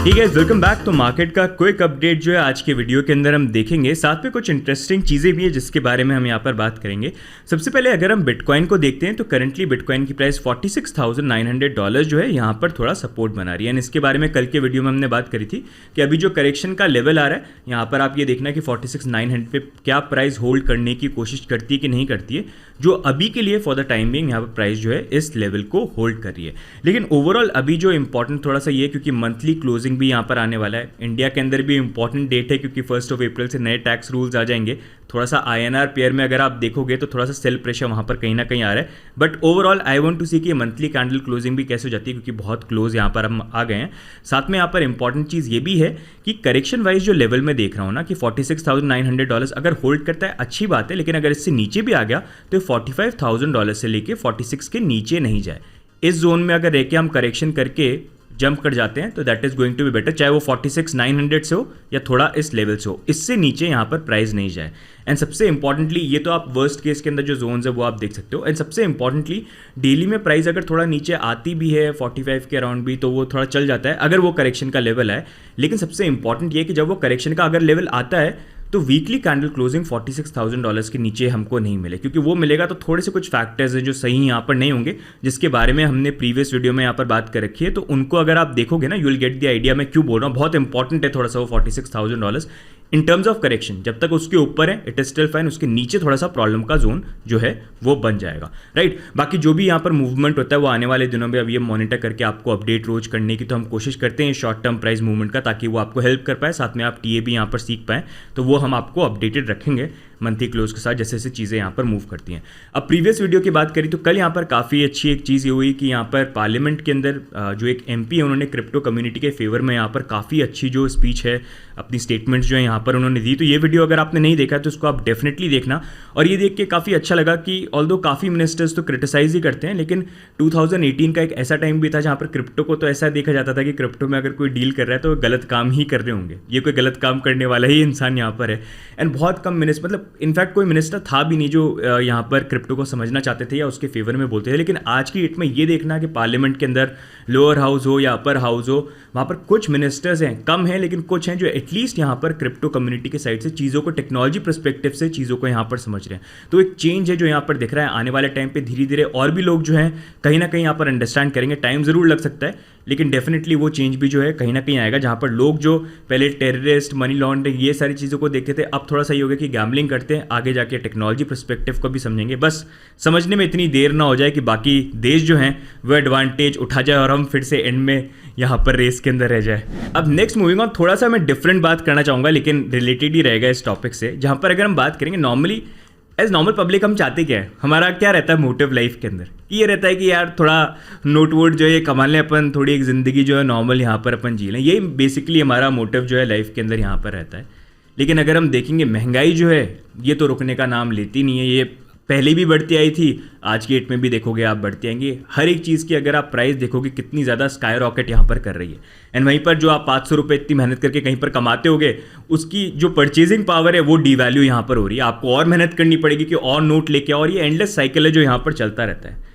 ठीक है, welcome back. तो मार्केट का क्विक अपडेट जो है आज के वीडियो के अंदर हम देखेंगे, साथ में कुछ इंटरेस्टिंग चीज़ें भी है जिसके बारे में हम यहाँ पर बात करेंगे। सबसे पहले अगर हम बिटकॉइन को देखते हैं तो करंटली बिटकॉइन की प्राइस $46,900 जो है यहाँ पर थोड़ा सपोर्ट बना रही है। एंड इसके बारे में कल के वीडियो में हमने बात करी थी कि अभी जो करेक्शन का लेवल आ रहा है यहाँ पर आप ये देखना कि 46,900 पे क्या प्राइस होल्ड करने की कोशिश करती है कि नहीं करती है, जो अभी के लिए फॉर द टाइम बिंग यहाँ पर प्राइस जो है इस लेवल को होल्ड कर रही है। लेकिन ओवरऑल अभी जो इंपॉर्टेंट थोड़ा सा ये, क्योंकि मंथली क्लोजिंग भी यहाँ पर आने वाला है, इंडिया के अंदर भी इंपॉर्टेंट डेट है क्योंकि 1 अप्रैल से नए टैक्स रूल्स आ जाएंगे। थोड़ा सा INR पेयर में अगर आप देखोगे तो थोड़ा सा सेल प्रेशर वहाँ पर कहीं ना कहीं आ रहा है। But overall I want to see कि मंथली कैंडल क्लोजिंग भी कैसे हो जाती है, क्योंकि बहुत क्लोज यहाँ पर हम आ गए हैं। साथ में यहाँ पर इंपॉर्टेंट चीज़ ये भी है कि करेक्शन वाइज जो लेवल में देख रहा हूँ ना कि $46,900 अगर होल्ड करता है अच्छी बात है, लेकिन अगर इससे नीचे भी आ गया तो $45,000 से लेके 46 के नीचे नहीं जाए। इस जोन में अगर रह के हम करेक्शन करके जंप कर जाते हैं तो that is going to be better, चाहे वो 46,900 से हो या थोड़ा इस लेवल से हो, इससे नीचे यहाँ पर प्राइस नहीं जाए। एंड सबसे इंपॉर्टेंटली ये तो आप वर्स्ट केस के अंदर जो जोन्स है वो आप देख सकते हो। एंड सबसे इंपॉर्टेंटली डेली में प्राइस अगर थोड़ा नीचे आती भी है 45 के अराउंड भी, तो वो थोड़ा चल जाता है अगर वो करेक्शन का लेवल है। लेकिन सबसे इंपॉर्टेंट ये कि जब वो करेक्शन का अगर लेवल आता है तो वीकली कैंडल क्लोजिंग $46,000 के नीचे हमको नहीं मिले, क्योंकि वो मिलेगा तो थोड़े से कुछ फैक्टर्स हैं जो सही यहाँ पर नहीं होंगे, जिसके बारे में हमने प्रीवियस वीडियो में यहाँ पर बात कर रखी है। तो उनको अगर आप देखोगे ना, you will get the idea मैं क्यों बोल रहा हूँ। बहुत इंपॉर्टेंट है थोड़ा सा वो $46,000 इन टर्म्स ऑफ करेक्शन। जब तक उसके ऊपर है इट इज स्टिल फाइन, उसके नीचे थोड़ा सा प्रॉब्लम का जोन जो है वो बन जाएगा, राइट। बाकी जो भी यहाँ पर मूवमेंट होता है वो आने वाले दिनों में अब ये मॉनिटर करके आपको अपडेट रोज करने की तो हम कोशिश करते हैं शॉर्ट टर्म प्राइस मूवमेंट का, ताकि वो आपको हेल्प कर पाए, साथ में आप टीए भी यहाँ पर सीख पाएँ। तो वो हम आपको अपडेटेड रखेंगे मंथली क्लोज के साथ जैसे जैसे चीज़ें यहाँ पर मूव करती हैं। अब प्रीवियस वीडियो की बात करी तो कल यहाँ पर काफ़ी अच्छी एक चीज़ ये हुई कि यहाँ पर पार्लियामेंट के अंदर जो एक MP है उन्होंने क्रिप्टो कम्युनिटी के फेवर में यहाँ पर काफ़ी अच्छी जो स्पीच है, अपनी स्टेटमेंट्स जो है यहाँ पर उन्होंने दी। तो ये वीडियो अगर आपने नहीं देखा तो उसको आप डेफिनेटली देखना। और ये देख के काफ़ी अच्छा लगा कि ऑल्दो काफ़ी मिनिस्टर्स तो क्रिटिसाइज ही करते हैं, लेकिन 2018 का एक ऐसा टाइम भी था जहाँ पर क्रिप्टो को तो ऐसा देखा जाता था कि क्रिप्टो में अगर कोई डील कर रहा है तो गलत काम ही कर रहे होंगे, ये कोई गलत काम करने वाला ही इंसान यहाँ पर है। एंड बहुत कम मिनिस्टर, मतलब इनफैक्ट कोई मिनिस्टर था भी नहीं जो यहाँ पर क्रिप्टो को समझना चाहते थे या उसके फेवर में बोलते थे। लेकिन आज की डेट में ये देखना कि पार्लियामेंट के अंदर लोअर हाउस हो या अपर हाउस हो, वहाँ पर कुछ मिनिस्टर्स हैं, कम हैं लेकिन कुछ हैं जो एटलीस्ट यहाँ पर क्रिप्टो कम्युनिटी के साइड से चीज़ों को टेक्नोलॉजी पर्सपेक्टिव से चीज़ों को यहाँ पर समझ रहे हैं। तो एक चेंज है जो यहाँ पर दिख रहा है। आने वाले टाइम पे धीरे धीरे और भी लोग जो हैं कहीं ना कहीं यहाँ पर अंडरस्टैंड करेंगे। टाइम ज़रूर लग सकता है लेकिन डेफिनेटली वो चेंज भी जो है कहीं ना कहीं आएगा, जहाँ पर लोग जो पहले टेररिस्ट, मनी लॉन्ड्रिंग ये सारी चीज़ों को देखते थे, अब थोड़ा सा ये हो गया कि गैम्बलिंग करते हैं, आगे जाके टेक्नोलॉजी पर्सपेक्टिव को भी समझेंगे। बस समझने में इतनी देर ना हो जाए कि बाकी देश जो हैं वो एडवांटेज उठा जाए और हम फिर से एंड में यहाँ पर रेस के अंदर रह जाए। अब नेक्स्ट मूविंग ऑन, थोड़ा सा मैं डिफरेंट बात करना चाहूँगा लेकिन रिलेटेड ही रहेगा इस टॉपिक से, जहाँ पर अगर हम बात करेंगे नॉर्मली एज नॉर्मल पब्लिक हम चाहते क्या है, हमारा क्या रहता है मोटिव लाइफ के अंदर, ये रहता है कि यार थोड़ा नोट वोट जो है ये कमा लें अपन, थोड़ी एक ज़िंदगी जो है नॉर्मल यहाँ पर अपन जी लें। ये बेसिकली हमारा मोटिव जो है लाइफ के अंदर यहाँ पर रहता है। लेकिन अगर हम देखेंगे महंगाई जो है ये तो रुकने का नाम लेती नहीं है, ये पहले भी बढ़ती आई थी, आज की डेट में भी देखोगे आप बढ़ती आएंगी। हर एक चीज़ की अगर आप प्राइस देखोगे कितनी ज़्यादा स्काई रॉकेट यहाँ पर कर रही है। एंड वहीं पर जो आप 500 रुपये इतनी मेहनत करके कहीं पर कमाते होगे, उसकी जो परचेजिंग पावर है वो डीवैल्यू यहाँ पर हो रही है। आपको और मेहनत करनी पड़ेगी कि और नोट लेके आओ, और ये एंडलेस साइकिल है जो यहाँ पर चलता रहता है।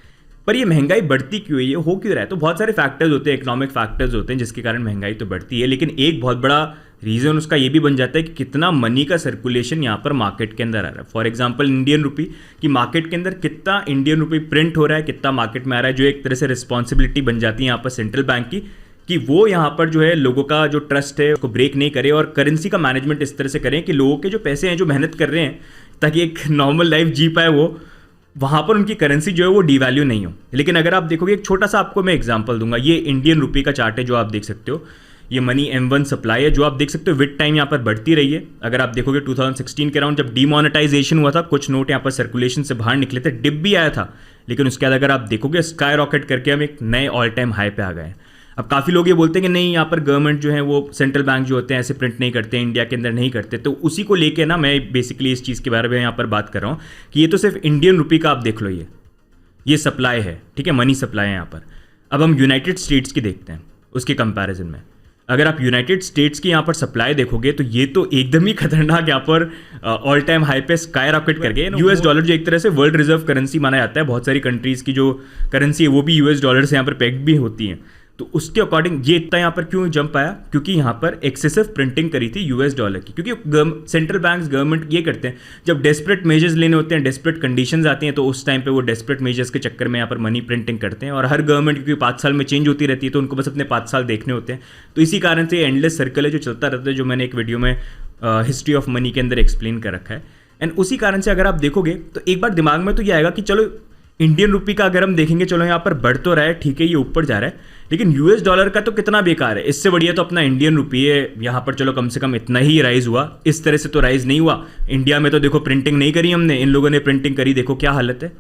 पर ये महंगाई बढ़ती क्यों है, ये हो क्यों रहा है? तो बहुत सारे फैक्टर्स होते हैं, इकोनॉमिक फैक्टर्स होते हैं जिसके कारण महंगाई तो बढ़ती है। लेकिन एक बहुत बड़ा रीज़न उसका ये भी बन जाता है कि कितना मनी का सर्कुलेशन यहाँ पर मार्केट के अंदर आ रहा है। फॉर एग्जांपल इंडियन रुपी की मार्केट के अंदर कितना इंडियन रुपी प्रिंट हो रहा है, कितना मार्केट में आ रहा है, जो एक तरह से रिस्पॉन्सिबिलिटी बन जाती है यहाँ पर सेंट्रल बैंक की कि वो यहाँ पर जो है लोगों का जो ट्रस्ट है उसको ब्रेक नहीं करे और करेंसी का मैनेजमेंट इस तरह से करें कि लोगों के जो पैसे हैं जो मेहनत कर रहे हैं ताकि एक नॉर्मल लाइफ जी पाए, वो वहाँ पर उनकी करेंसी जो है वो डीवैल्यू नहीं हो। लेकिन अगर आप देखोगे, एक छोटा सा आपको मैं एग्जांपल दूंगा, ये इंडियन रुपी का चार्ट है जो आप देख सकते हो, ये मनी M1 सप्लाई है जो आप देख सकते हो विद टाइम यहाँ पर बढ़ती रही है। अगर आप देखोगे 2016 के अराउंड जब डीमोनेटाइजेशन हुआ था, कुछ नोट यहाँ पर सर्कुलेशन से बाहर निकले थे, डिप भी आया था, लेकिन उसके बाद अगर आप देखोगे स्काई रॉकेट करके हम एक नए ऑल टाइम हाई पे आ गए हैं। अब काफ़ी लोग ये बोलते हैं कि नहीं यहाँ पर गवर्नमेंट जो है वो सेंट्रल बैंक जो होते हैं ऐसे प्रिंट नहीं करते, इंडिया के अंदर नहीं करते। तो उसी को लेके ना मैं बेसिकली इस चीज़ के बारे में यहाँ पर बात कर रहा हूँ कि ये तो सिर्फ इंडियन रुपी का आप देख लो, ये सप्लाई है, ठीक है, मनी सप्लाई है यहाँ पर। अब हम यूनाइटेड स्टेट्स की देखते हैं उसके कंपैरिजन में। अगर आप यूनाइटेड स्टेट्स की यहाँ पर सप्लाई देखोगे तो ये तो एकदम ही खतरनाक यहाँ पर ऑल टाइम हाई पे स्काई रॉकेट कर गए। US डॉलर जो एक तरह से वर्ल्ड रिजर्व करेंसी माना जाता है, बहुत सारी कंट्रीज़ की जो करेंसी है वो भी US डॉलर से यहाँ पर पेग्ड भी होती हैं, तो उसके अकॉर्डिंग ये इतना यहाँ पर क्यों जंप आया, क्योंकि यहाँ पर एक्सेसिव प्रिंटिंग करी थी यूएस डॉलर की, क्योंकि सेंट्रल बैंक्स गवर्नमेंट ये करते हैं जब डेस्परेट मेजर्स लेने होते हैं, डेस्परेट कंडीशंस आती हैं, तो उस टाइम पे वो डेस्परेट मेजर्स के चक्कर में यहाँ पर मनी प्रिंटिंग करते हैं। और हर गवर्नमेंट क्योंकि 5 साल में चेंज होती रहती है तो उनको बस अपने 5 साल देखने होते हैं। तो इसी कारण से ये एंडलेस सर्कल है जो चलता रहता है, जो मैंने एक वीडियो में हिस्ट्री ऑफ मनी के अंदर एक्सप्लेन कर रखा है। एंड उसी कारण से अगर आप देखोगे तो एक बार दिमाग में तो ये आएगा कि चलो इंडियन रुपी का अगर हम देखेंगे, चलो यहाँ पर बढ़ तो रहा है, ठीक है, ये ऊपर जा रहा है, लेकिन यूएस डॉलर का तो कितना बेकार है। इससे बढ़िया तो अपना इंडियन रुपी है, यहाँ पर चलो कम से कम इतना ही राइज हुआ, इस तरह से तो राइज नहीं हुआ। इंडिया में तो देखो प्रिंटिंग नहीं करी हमने, इन लोगों ने प्रिंटिंग करी, देखो क्या हालत है।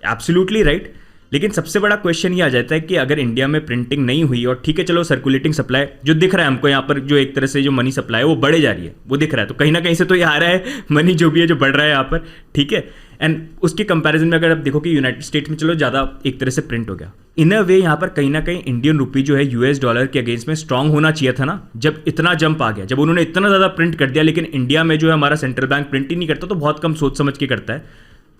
Absolutely right. लेकिन सबसे बड़ा क्वेश्चन ये आ जाता है कि अगर इंडिया में प्रिंटिंग नहीं हुई और ठीक है चलो सर्कुलेटिंग सप्लाई जो दिख रहा है हमको यहाँ पर, जो एक तरह से जो मनी सप्लाई है वो बढ़े जा रही है, वो दिख रहा है, तो कहीं ना कहीं से तो ये आ रहा है मनी जो भी है जो बढ़ रहा है यहाँ पर, ठीक है। एंड उसके कंपैरिजन में अगर आप देखो कि यूनाइटेड स्टेट्स में चलो ज़्यादा एक तरह से प्रिंट हो गया, इन अ वे यहाँ पर कहीं ना कहीं इंडियन रुपी जो है यूएस डॉलर के अगेंस्ट में स्ट्रांग होना चाहिए था ना। जब इतना जंप आ गया, जब उन्होंने इतना ज़्यादा प्रिंट कर दिया, लेकिन इंडिया में जो है हमारा सेंट्रल बैंक प्रिंट ही नहीं करता, तो बहुत कम सोच समझ के करता है,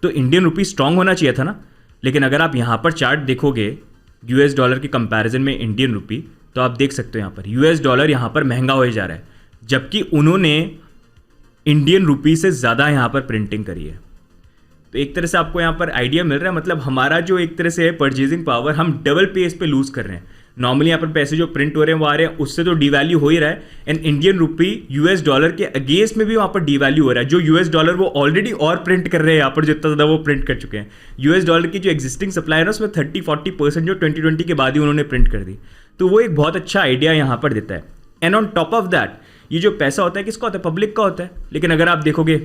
तो इंडियन रुपी स्ट्रांग होना चाहिए था ना। लेकिन अगर आप यहाँ पर चार्ट देखोगे यूएस डॉलर के कंपैरिजन में इंडियन रुपी, तो आप देख सकते हो यहाँ पर यूएस डॉलर यहाँ पर महंगा हो जा रहा है, जबकि उन्होंने इंडियन रुपी से ज़्यादा यहाँ पर प्रिंटिंग करी है। तो एक तरह से आपको यहाँ पर आइडिया मिल रहा है, मतलब हमारा जो एक तरह से है परचेजिंग पावर, हम डबल पेस पे लूज कर रहे हैं। नॉर्मली यहाँ पर पैसे जो प्रिंट हो रहे हैं वो आ रहे हैं, उससे तो डिवैल्यू हो ही रहा है, and Indian rupee US dollar के अगेंस्ट में भी वहाँ पर डिवैल्यू हो रहा है। जो यूएस डॉलर वो ऑलरेडी और प्रिंट कर रहे हैं यहाँ पर, जितना ज़्यादा वो प्रिंट कर चुके हैं। यूएस डॉलर की जो एग्जिस्टिंग सप्लाई है ना, उसमें 30-40% जो 2020 के बाद ही उन्होंने प्रिंट कर दी, तो वो एक बहुत अच्छा आइडिया यहाँ पर देता है। And on top of that, ये जो पैसा होता है किसका होता है, पब्लिक का होता है। लेकिन अगर आप देखोगे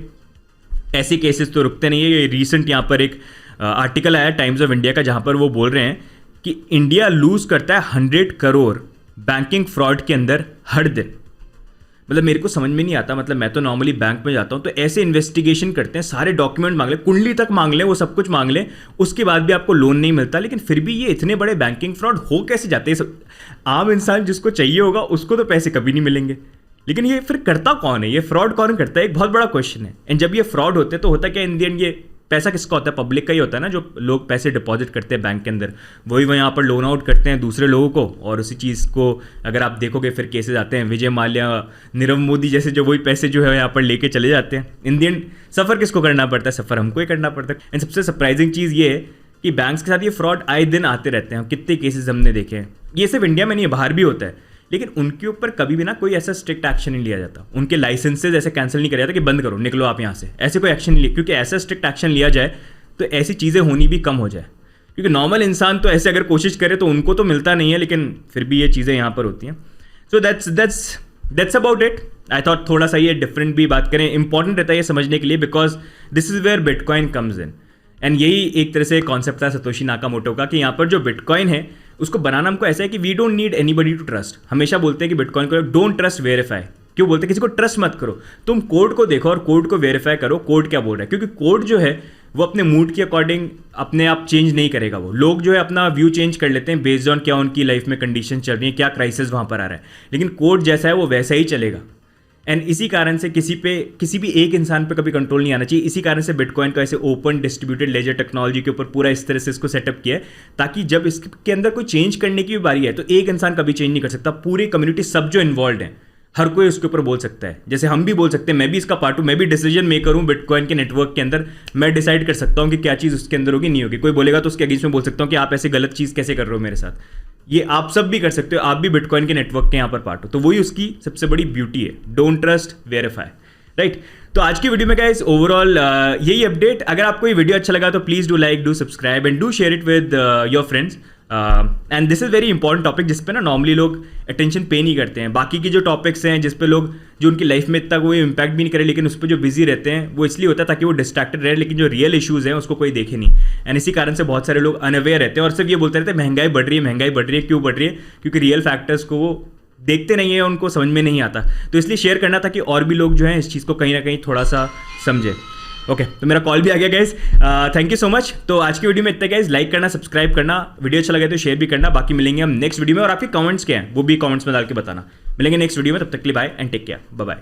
ऐसे केसेस तो रुकते नहीं है। ये रिसेंट यहाँ पर एक आर्टिकल आया टाइम्स ऑफ इंडिया का, जहाँ पर वो बोल रहे हैं कि इंडिया लूज करता है 100 करोड़ बैंकिंग फ्रॉड के अंदर हर दिन। मतलब मेरे को समझ में नहीं आता, मतलब मैं तो नॉर्मली बैंक में जाता हूँ तो ऐसे इन्वेस्टिगेशन करते हैं, सारे डॉक्यूमेंट मांग ले, कुंडली तक मांग ले, वो सब कुछ मांग ले, उसके बाद भी आपको लोन नहीं मिलता। लेकिन फिर भी ये इतने बड़े बैंकिंग फ्रॉड हो कैसे जाते हैं। आम इंसान जिसको चाहिए होगा उसको तो पैसे कभी नहीं मिलेंगे, लेकिन ये फिर करता कौन है, ये फ्रॉड कौन करता है, एक बहुत बड़ा क्वेश्चन है। एंड जब ये फ्रॉड होते हैं तो होता क्या इन दी एंड, ये पैसा किसका होता है, पब्लिक का ही होता है ना। जो लोग पैसे डिपॉजिट करते हैं बैंक के अंदर, वही यहाँ पर लोन आउट करते हैं दूसरे लोगों को, और उसी चीज़ को अगर आप देखोगे फिर केसेस आते हैं, विजय माल्या, नीरव मोदी जैसे, जो वही पैसे जो है यहाँ पर लेके चले जाते हैं। इन दी एंड सफ़र किसको करना पड़ता है, सफ़र हमको ही करना पड़ता है। एंड सबसे सरप्राइजिंग चीज़ ये है कि बैंक्स के साथ ये फ्रॉड आए दिन आते रहते हैं। कितने केसेस हमने देखे हैं, ये सिर्फ इंडिया में नहीं है, बाहर भी होता है, लेकिन उनके ऊपर कभी भी ना कोई ऐसा स्ट्रिक्ट एक्शन नहीं लिया जाता। उनके लाइसेंसेज ऐसे कैंसिल नहीं किया जाता कि बंद करो, निकलो आप यहाँ से, ऐसे कोई एक्शन नहीं लिया, क्योंकि ऐसा स्ट्रिक्ट एक्शन लिया जाए तो ऐसी चीज़ें होनी भी कम हो जाए। क्योंकि नॉर्मल इंसान तो ऐसे अगर कोशिश करे तो उनको तो मिलता नहीं है, लेकिन फिर भी ये चीज़ें यहाँ पर होती हैं। So that's about it. I thought थोड़ा सा ये डिफरेंट भी बात करें, इंपॉर्टेंट रहता है ये समझने के लिए, because this is where bitcoin comes in. And यही एक तरह से कॉन्सेप्ट था सतोशी नाकामोटो का, कि यहाँ पर जो बिटकॉइन है उसको बनाना हमको ऐसा है कि we don't need anybody to trust. हमेशा बोलते हैं कि बिटकॉइन को डोंट ट्रस्ट वेरीफाई। क्यों बोलते हैं, किसी को ट्रस्ट मत करो, तुम कोड को देखो और कोड को वेरीफाई करो, कोड क्या बोल रहा है। क्योंकि कोड जो है वो अपने मूड के अकॉर्डिंग अपने आप चेंज नहीं करेगा। वो लोग जो है अपना व्यू चेंज कर लेते हैं बेस्ड ऑन क्या उनकी लाइफ में कंडीशन चल रही है, क्या क्राइसिस वहाँ पर आ रहा है, लेकिन कोड जैसा है वो वैसा ही चलेगा। एंड इसी कारण से किसी भी एक इंसान पे कभी कंट्रोल नहीं आना चाहिए। इसी कारण से बिटकॉइन को ऐसे ओपन डिस्ट्रीब्यूटेड लेजर टेक्नोलॉजी के ऊपर पूरा इस तरह से इसको सेटअप किया है, ताकि जब इसके अंदर कोई चेंज करने की भी बारी है तो एक इंसान कभी चेंज नहीं कर सकता। पूरी कम्युनिटी, सब जो इन्वॉल्व है, हर कोई उसके ऊपर बोल सकता है। जैसे हम भी बोल सकते हैं, मैं भी इसका पार्ट हूँ, मैं भी डिसीजन मेकर हूँ बिटकॉइन के नेटवर्क के अंदर। मैं डिसाइड कर सकता हूँ कि क्या चीज़ उसके अंदर होगी, नहीं होगी। कोई बोलेगा तो उसके अगेंस्ट में बोल सकता हूँ कि आप ऐसे गलत चीज़ कैसे कर रहे हो मेरे साथ। ये आप सब भी कर सकते हो, आप भी बिटकॉइन के नेटवर्क के यहाँ पर पार्ट हो। तो वही उसकी सबसे बड़ी ब्यूटी है, डोंट ट्रस्ट वेरीफाई, राइट। तो आज की वीडियो में गाइस ओवरऑल यही अपडेट। अगर आपको ये वीडियो अच्छा लगा तो please do like, do subscribe and do share it with your friends. And this is very important topic जिस पे ना नॉर्मली लोग अटेंशन पे नहीं करते हैं। बाकी की जो टॉपिक्स हैं जिस पे लोग, जो उनकी लाइफ में इतना कोई इम्पैक्ट भी नहीं करे, लेकिन उस पर जो बिजी रहते हैं वो इसलिए होता है ताकि वो डिस्ट्रैक्टेड रहे, लेकिन जो रियल इश्यूज़ हैं उसको कोई देखे नहीं। एंड इसी कारण से बहुत सारे लोग अनअवेयर रहते हैं और सिर्फ ये बोलते रहते हैं महंगाई बढ़ रही है, महंगाई बढ़ रही है। क्यों बढ़ रही है? क्योंकि रियल फैक्टर्स को वो देखते नहीं है, उनको समझ में नहीं आता। तो इसलिए शेयर करना था कि और भी लोग जो हैं इस चीज़ को कहीं ना कहीं थोड़ा सा समझे। ओके, तो मेरा कॉल भी आ गया guys, thank you so much. तो आज की वीडियो में इतना गाइज, लाइक करना, सब्सक्राइब करना, वीडियो अच्छा लगे तो शेयर भी करना। बाकी मिलेंगे हम नेक्स्ट वीडियो में, और आपके कमेंट्स क्या हैं वो भी कमेंट्स में डाल के बताना। मिलेंगे नेक्स्ट वीडियो में, तब तक के लिए bye and take care, bye bye.